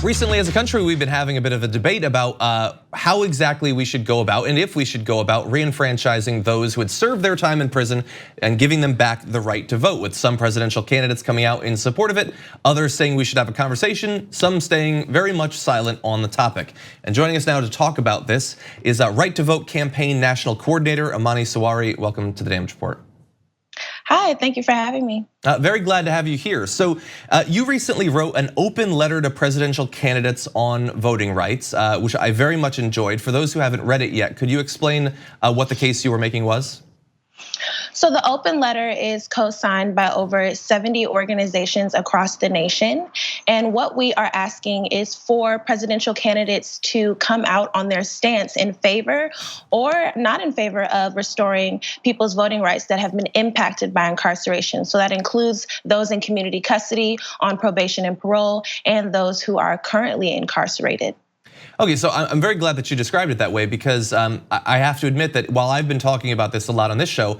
Recently, as a country, we've been having a bit of a debate about how exactly we should go about, and if we should go about, reenfranchising those who had served their time in prison and giving them back the right to vote, with some presidential candidates coming out in support of it, others saying we should have a conversation, some staying very much silent on the topic. And joining us now to talk about this is Right to Vote Campaign National Coordinator Amani Sawari. Welcome to the Damage Report. Hi, thank you for having me. Very glad to have you here. So you recently wrote an open letter to presidential candidates on voting rights, which I very much enjoyed. For those who haven't read it yet, could you explain what the case you were making was? So the open letter is co-signed by over 70 organizations across the nation. And what we are asking is for presidential candidates to come out on their stance in favor or not in favor of restoring people's voting rights that have been impacted by incarceration. So that includes those in community custody, on probation and parole, and those who are currently incarcerated. Okay, so I'm very glad that you described it that way, because I have to admit that while I've been talking about this a lot on this show,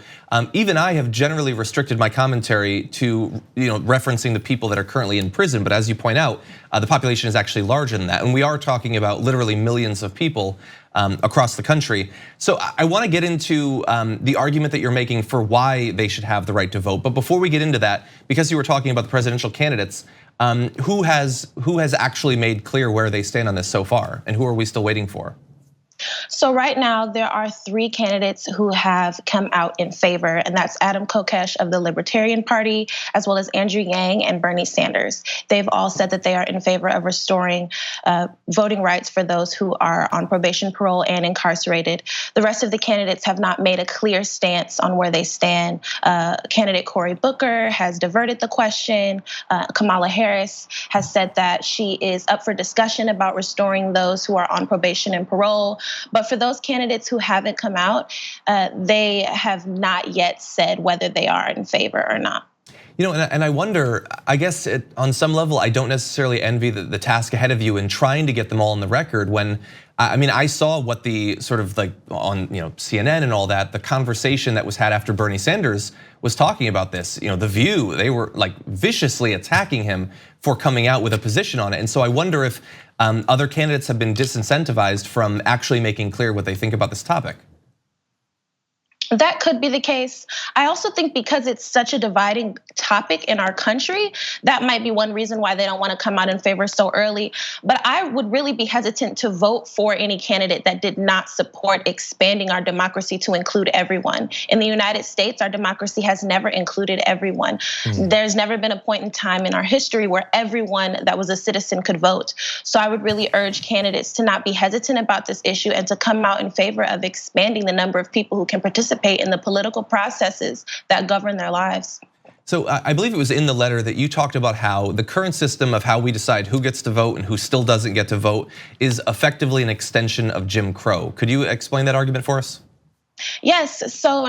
even I have generally restricted my commentary to referencing the people that are currently in prison. But as you point out, the population is actually larger than that, and we are talking about literally millions of people across the country. So I want to get into the argument that you're making for why they should have the right to vote. But before we get into that, because you were talking about the presidential candidates, who has actually made clear where they stand on this so far, and who are we still waiting for? So right now, there are 3 candidates who have come out in favor, and that's Adam Kokesh of the Libertarian Party, as well as Andrew Yang and Bernie Sanders. They've all said that they are in favor of restoring voting rights for those who are on probation, parole, and incarcerated. The rest of the candidates have not made a clear stance on where they stand. Candidate Cory Booker has diverted the question. Kamala Harris has said that she is up for discussion about restoring those who are on probation and parole. But for those candidates who haven't come out, they have not yet said whether they are in favor or not. And I wonder, I guess on some level, I don't necessarily envy the task ahead of you in trying to get them all on the record. When I saw what the sort of like on CNN and all that, the conversation that was had after Bernie Sanders was talking about this. The View, they were like viciously attacking him for coming out with a position on it. And so I wonder if other candidates have been disincentivized from actually making clear what they think about this topic. That could be the case. I also think because it's such a dividing topic in our country, that might be one reason why they don't want to come out in favor so early. But I would really be hesitant to vote for any candidate that did not support expanding our democracy to include everyone. In the United States, our democracy has never included everyone. There's never been a point in time in our history where everyone that was a citizen could vote. So I would really urge candidates to not be hesitant about this issue and to come out in favor of expanding the number of people who can participate in the political processes that govern their lives. So I believe it was in the letter that you talked about how the current system of how we decide who gets to vote and who still doesn't get to vote is effectively an extension of Jim Crow. Could you explain that argument for us? Yes, so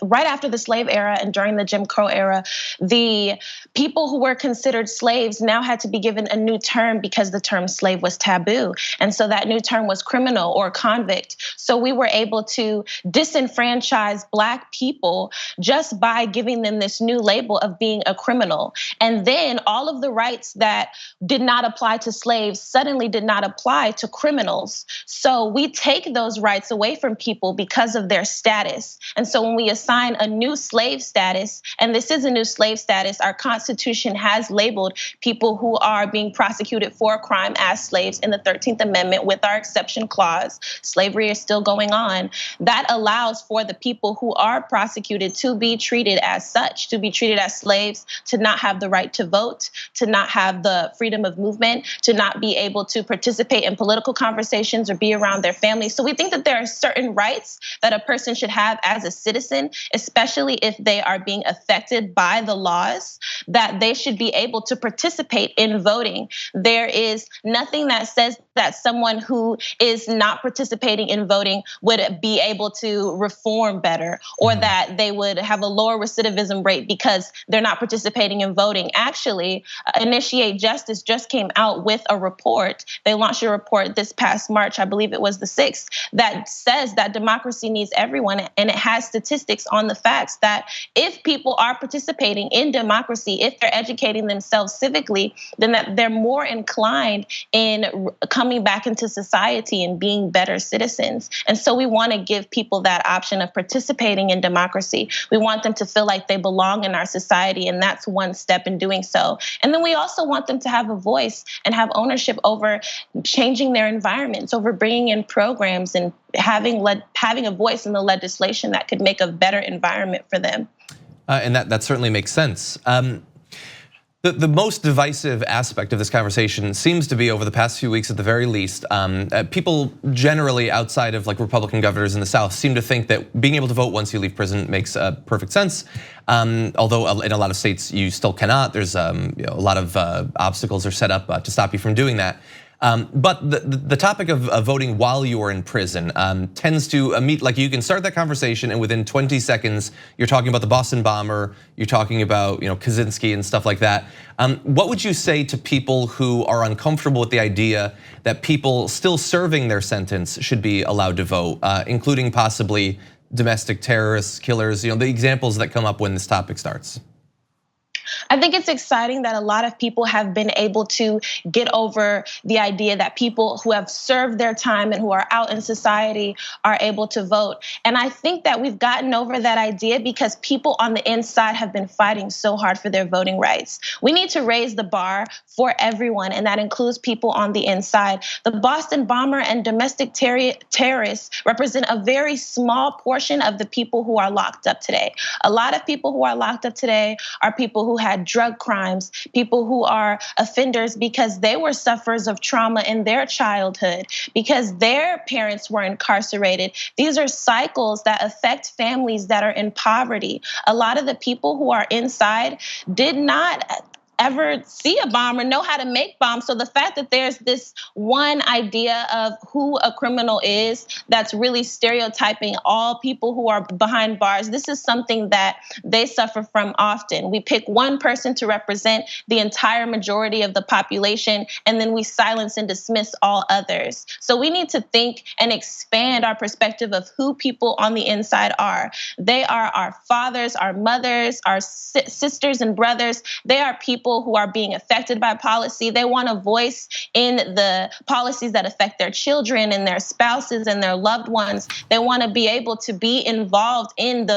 right after the slave era and during the Jim Crow era, the people who were considered slaves now had to be given a new term because the term slave was taboo. And so that new term was criminal or convict. So we were able to disenfranchise Black people just by giving them this new label of being a criminal. And then all of the rights that did not apply to slaves suddenly did not apply to criminals. So we take those rights away from people because of their status. And so when we assign a new slave status, and this is a new slave status, our Constitution has labeled people who are being prosecuted for a crime as slaves in the 13th Amendment with our exception clause. Slavery is still going on. That allows for the people who are prosecuted to be treated as such, to be treated as slaves, to not have the right to vote, to not have the freedom of movement, to not be able to participate in political conversations or be around their families. So we think that there are certain rights that a person should have as a citizen, especially if they are being affected by the laws, that they should be able to participate in voting. There is nothing that says that someone who is not participating in voting would be able to reform better, or that they would have a lower recidivism rate because they're not participating in voting. Actually, Initiate Justice just came out with a report. They launched a report this past March, I believe it was the 6th, that says that democracy needs means everyone. And it has statistics on the facts that if people are participating in democracy, if they're educating themselves civically, then that they're more inclined in coming back into society and being better citizens. And so we want to give people that option of participating in democracy. We want them to feel like they belong in our society, and that's one step in doing so. And then we also want them to have a voice and have ownership over changing their environments, over bringing in programs and having a voice in the legislation that could make a better environment for them. And that certainly makes sense. The most divisive aspect of this conversation seems to be, over the past few weeks at the very least, people generally outside of like Republican governors in the South seem to think that being able to vote once you leave prison makes perfect sense. Although in a lot of states you still cannot. There's a lot of obstacles are set up to stop you from doing that. But the topic of voting while you are in prison tends to meet, like you can start that conversation and within 20 seconds, you're talking about the Boston bomber, you're talking about Kaczynski and stuff like that. What would you say to people who are uncomfortable with the idea that people still serving their sentence should be allowed to vote, including possibly domestic terrorists, killers, the examples that come up when this topic starts? I think it's exciting that a lot of people have been able to get over the idea that people who have served their time and who are out in society are able to vote. And I think that we've gotten over that idea because people on the inside have been fighting so hard for their voting rights. We need to raise the bar for everyone, and that includes people on the inside. The Boston bomber and domestic terrorists represent a very small portion of the people who are locked up today. A lot of people who are locked up today are people who had drug crimes, people who are offenders because they were sufferers of trauma in their childhood, because their parents were incarcerated. These are cycles that affect families that are in poverty. A lot of the people who are inside did not ever see a bomb or know how to make bombs. So the fact that there's this one idea of who a criminal is that's really stereotyping all people who are behind bars, this is something that they suffer from often. We pick one person to represent the entire majority of the population, and then we silence and dismiss all others. So we need to think and expand our perspective of who people on the inside are. They are our fathers, our mothers, our sisters and brothers. They are people who are being affected by policy. They want a voice in the policies that affect their children and their spouses and their loved ones. They want to be able to be involved in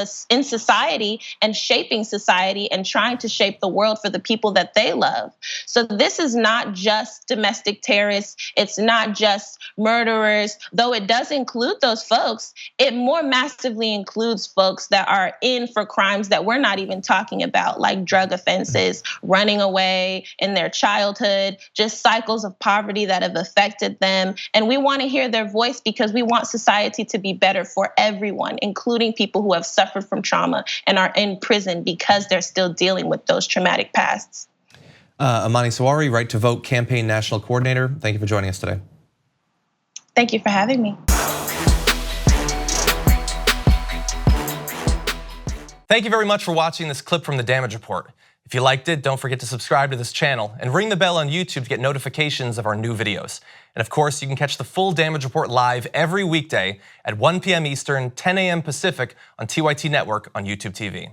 society and shaping society and trying to shape the world for the people that they love. So this is not just domestic terrorists. It's not just murderers, though it does include those folks. It more massively includes folks that are in for crimes that we're not even talking about, like drug offenses, running away in their childhood, just cycles of poverty that have affected them. And we want to hear their voice because we want society to be better for everyone, including people who have suffered from trauma and are in prison because they're still dealing with those traumatic pasts. Amani Sawari, Right to Vote Campaign National Coordinator, thank you for joining us today. Thank you for having me. Thank you very much for watching this clip from The Damage Report. If you liked it, don't forget to subscribe to this channel and ring the bell on YouTube to get notifications of our new videos. And of course, you can catch the full Damage Report live every weekday at 1 p.m. Eastern, 10 a.m. Pacific on TYT Network on YouTube TV.